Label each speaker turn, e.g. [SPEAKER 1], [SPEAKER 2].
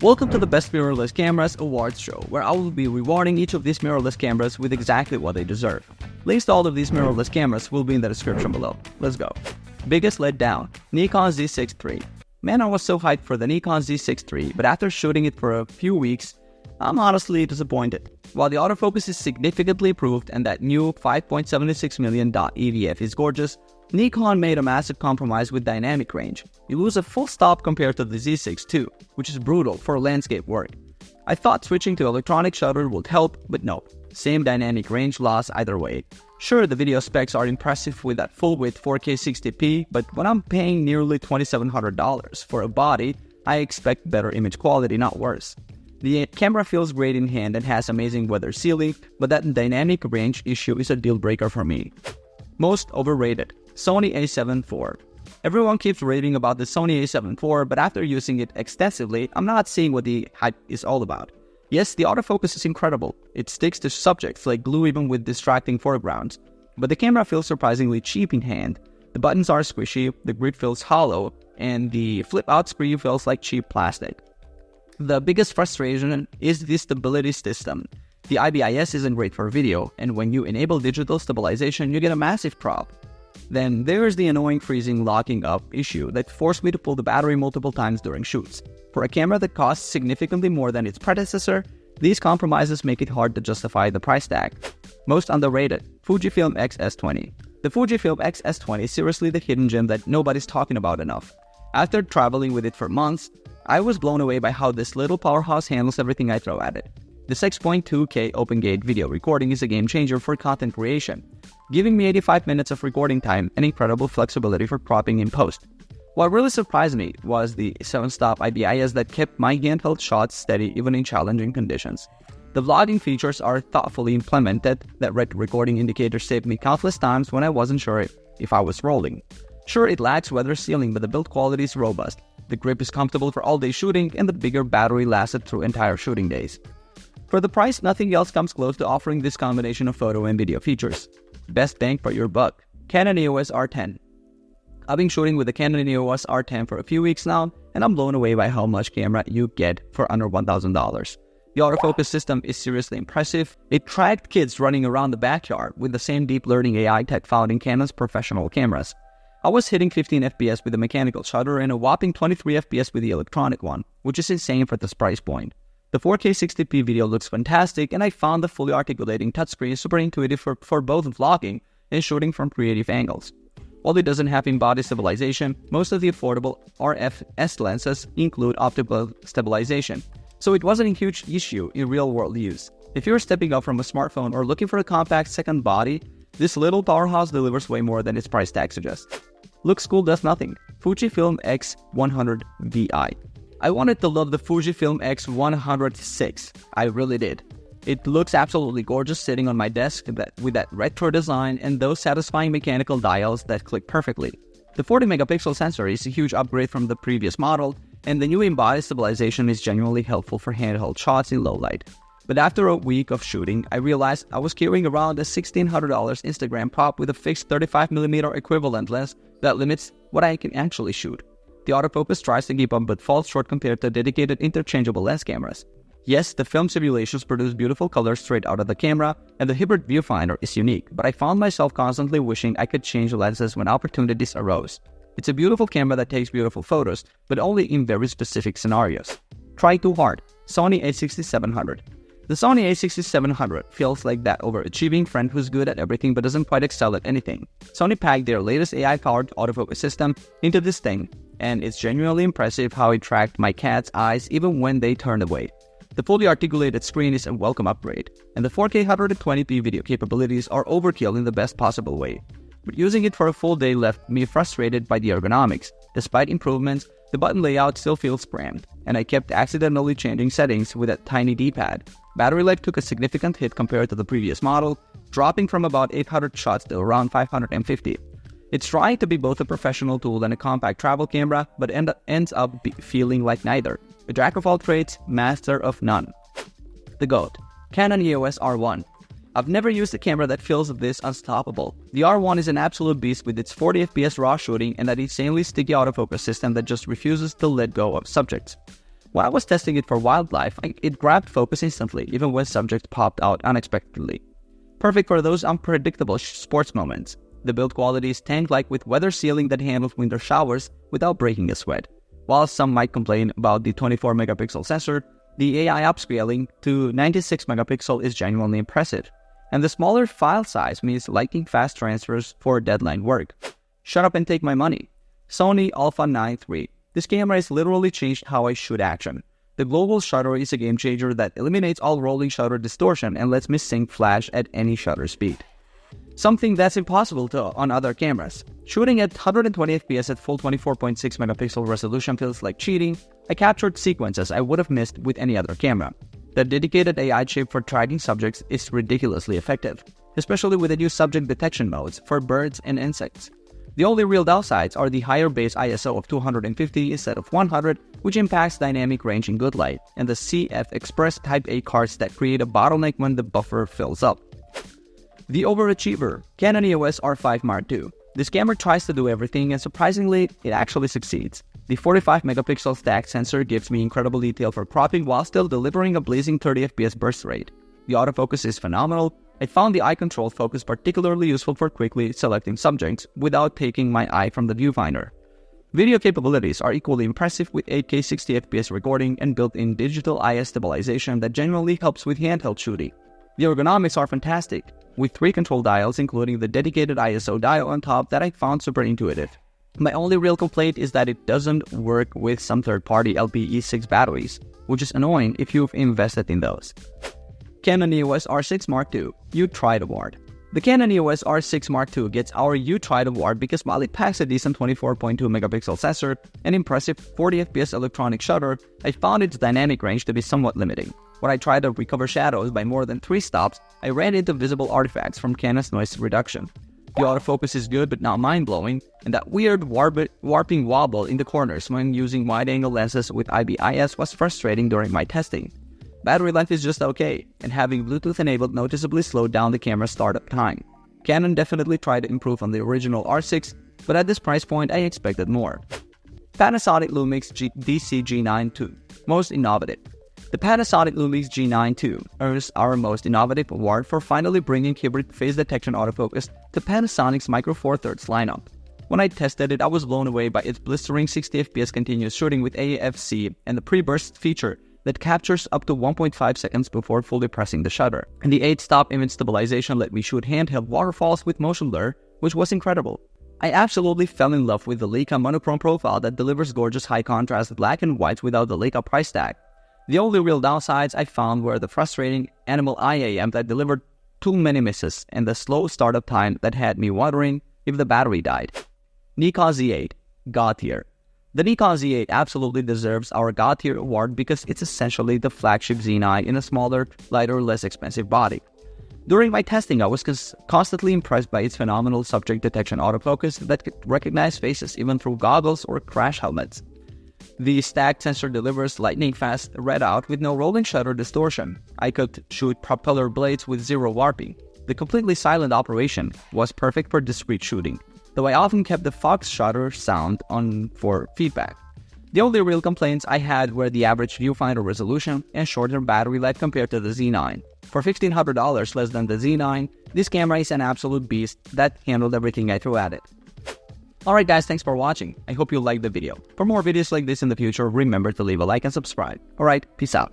[SPEAKER 1] Welcome to the Best Mirrorless Cameras Awards show, where I will be rewarding each of these mirrorless cameras with exactly what they deserve. Links to all of these mirrorless cameras will be in the description below. Let's go. Biggest letdown, Nikon Z63. Man, I was so hyped for the Nikon Z63, but after shooting it for a few weeks, I'm honestly disappointed. While the autofocus is significantly improved and that new 5.76 million EVF is gorgeous, Nikon made a massive compromise with dynamic range. You lose a full stop compared to the Z6 II, which is brutal for landscape work. I thought switching to electronic shutter would help, but no. Same dynamic range loss either way. Sure, the video specs are impressive with that full-width 4K 60p, but when I'm paying nearly $2,700 for a body, I expect better image quality, not worse. The camera feels great in hand and has amazing weather sealing, but that dynamic range issue is a deal breaker for me. Most overrated, Sony A74. Everyone keeps raving about the Sony A74, but after using it extensively, I'm not seeing what the hype is all about. Yes, the autofocus is incredible. It sticks to subjects like glue even with distracting foregrounds. But the camera feels surprisingly cheap in hand. The buttons are squishy, the grip feels hollow, and the flip-out screen feels like cheap plastic. The biggest frustration is the stability system. The IBIS isn't great for video, and when you enable digital stabilization, you get a massive drop. Then there's the annoying freezing locking up issue that forced me to pull the battery multiple times during shoots. For a camera that costs significantly more than its predecessor, these compromises make it hard to justify the price tag. Most underrated, Fujifilm XS20. The Fujifilm XS20 is seriously the hidden gem that nobody's talking about enough. After traveling with it for months, I was blown away by how this little powerhouse handles everything I throw at it. The 6.2K open-gate video recording is a game changer for content creation, giving me 85 minutes of recording time and incredible flexibility for cropping in post. What really surprised me was the 7-stop IBIS that kept my handheld shots steady even in challenging conditions. The vlogging features are thoughtfully implemented. That red recording indicator saved me countless times when I wasn't sure if I was rolling. Sure, it lacks weather sealing, but the build quality is robust. The grip is comfortable for all-day shooting, and the bigger battery lasted through entire shooting days. For the price, nothing else comes close to offering this combination of photo and video features. Best bang for your buck, Canon EOS R10. I've been shooting with the Canon EOS R10 for a few weeks now, and I'm blown away by how much camera you get for under $1,000. The autofocus system is seriously impressive. It tracked kids running around the backyard with the same deep learning AI tech found in Canon's professional cameras. I was hitting 15 FPS with the mechanical shutter and a whopping 23 FPS with the electronic one, which is insane for this price point. The 4K 60p video looks fantastic, and I found the fully articulating touchscreen super intuitive for both vlogging and shooting from creative angles. While it doesn't have in-body stabilization, most of the affordable RF lenses include optical stabilization, so it wasn't a huge issue in real-world use. If you're stepping up from a smartphone or looking for a compact second body, this little powerhouse delivers way more than its price tag suggests. Looks cool does nothing. Fujifilm X100VI. I wanted to love the Fujifilm X100VI. I really did. It looks absolutely gorgeous sitting on my desk with that retro design and those satisfying mechanical dials that click perfectly. The 40-megapixel sensor is a huge upgrade from the previous model, and the new in-body stabilization is genuinely helpful for handheld shots in low light. But after a week of shooting, I realized I was carrying around a $1,600 Instagram prop with a fixed 35mm equivalent lens that limits what I can actually shoot. The autofocus tries to keep up but falls short compared to dedicated interchangeable lens cameras. Yes, the film simulations produce beautiful colors straight out of the camera, and the hybrid viewfinder is unique, but I found myself constantly wishing I could change lenses when opportunities arose. It's a beautiful camera that takes beautiful photos, but only in very specific scenarios. Try too hard, Sony A6700. The Sony A6700 feels like that overachieving friend who's good at everything but doesn't quite excel at anything. Sony packed their latest AI-powered autofocus system into this thing, and it's genuinely impressive how it tracked my cat's eyes even when they turned away. The fully articulated screen is a welcome upgrade, and the 4K 120p video capabilities are overkill in the best possible way. But using it for a full day left me frustrated by the ergonomics. Despite improvements, the button layout still feels cramped, and I kept accidentally changing settings with a tiny D-pad. Battery life took a significant hit compared to the previous model, dropping from about 800 shots to around 550. It's trying to be both a professional tool and a compact travel camera, but ends up feeling like neither. A jack of all trades, master of none. The GOAT, Canon EOS R1. I've never used a camera that feels this unstoppable. The R1 is an absolute beast with its 40 FPS raw shooting and that insanely sticky autofocus system that just refuses to let go of subjects. When I was testing it for wildlife, it grabbed focus instantly, even when subjects popped out unexpectedly. Perfect for those unpredictable sports moments. The build quality is tank-like with weather sealing that handles winter showers without breaking a sweat. While some might complain about the 24-megapixel sensor, the AI upscaling to 96 megapixel is genuinely impressive. And the smaller file size means lightning fast transfers for deadline work. Shut up and take my money. Sony Alpha 9 III. This camera has literally changed how I shoot action. The global shutter is a game changer that eliminates all rolling shutter distortion and lets me sync flash at any shutter speed. Something that's impossible on other cameras. Shooting at 120 fps at full 24.6 megapixel resolution feels like cheating. I captured sequences I would have missed with any other camera. The dedicated AI chip for tracking subjects is ridiculously effective, especially with the new subject detection modes for birds and insects. The only real downsides are the higher base ISO of 250 instead of 100, which impacts dynamic range in good light, and the CF Express Type A cards that create a bottleneck when the buffer fills up. The overachiever, Canon EOS R5 Mark II. This camera tries to do everything, and surprisingly, it actually succeeds. The 45-megapixel stacked sensor gives me incredible detail for cropping while still delivering a blazing 30 fps burst rate. The autofocus is phenomenal. I found the eye control focus particularly useful for quickly selecting subjects without taking my eye from the viewfinder. Video capabilities are equally impressive with 8K 60 fps recording and built-in digital eye stabilization that genuinely helps with handheld shooting. The ergonomics are fantastic, with 3 control dials including the dedicated ISO dial on top that I found super intuitive. My only real complaint is that it doesn't work with some third-party LPE6 batteries, which is annoying if you've invested in those. Canon EOS R6 Mark II You Tried Award. The Canon EOS R6 Mark II gets our You Tried Award because while it packs a decent 24.2 megapixel sensor and impressive 40 fps electronic shutter, I found its dynamic range to be somewhat limiting. When I tried to recover shadows by more than 3 stops, I ran into visible artifacts from Canon's noise reduction. The autofocus is good but not mind-blowing, and that weird warping wobble in the corners when using wide-angle lenses with IBIS was frustrating during my testing. Battery life is just okay, and having Bluetooth enabled noticeably slowed down the camera's startup time. Canon definitely tried to improve on the original R6, but at this price point I expected more. Panasonic Lumix G92 Most Innovative. The Panasonic Lumix G92 earns our Most Innovative award for finally bringing hybrid phase detection autofocus to Panasonic's Micro Four Thirds lineup. When I tested it, I was blown away by its blistering 60 fps continuous shooting with AFC and the pre-burst feature that captures up to 1.5 seconds before fully pressing the shutter. And the 8-stop image stabilization let me shoot handheld waterfalls with motion blur, which was incredible. I absolutely fell in love with the Leica monochrome profile that delivers gorgeous high-contrast black and white without the Leica price tag. The only real downsides I found were the frustrating animal eye AM that delivered too many misses and the slow startup time that had me wondering if the battery died. Nikon Z8 God Tier. The Nikon Z8 absolutely deserves our God Tier award because it's essentially the flagship Z9 in a smaller, lighter, less expensive body. During my testing, I was constantly impressed by its phenomenal subject detection autofocus that could recognize faces even through goggles or crash helmets. The stacked sensor delivers lightning-fast readout with no rolling shutter distortion. I could shoot propeller blades with zero warping. The completely silent operation was perfect for discrete shooting, though I often kept the Fox shutter sound on for feedback. The only real complaints I had were the average viewfinder resolution and shorter battery life compared to the Z9. For $1,500 less than the Z9, this camera is an absolute beast that handled everything I threw at it. Alright guys, thanks for watching. I hope you liked the video. For more videos like this in the future, remember to leave a like and subscribe. Alright, peace out.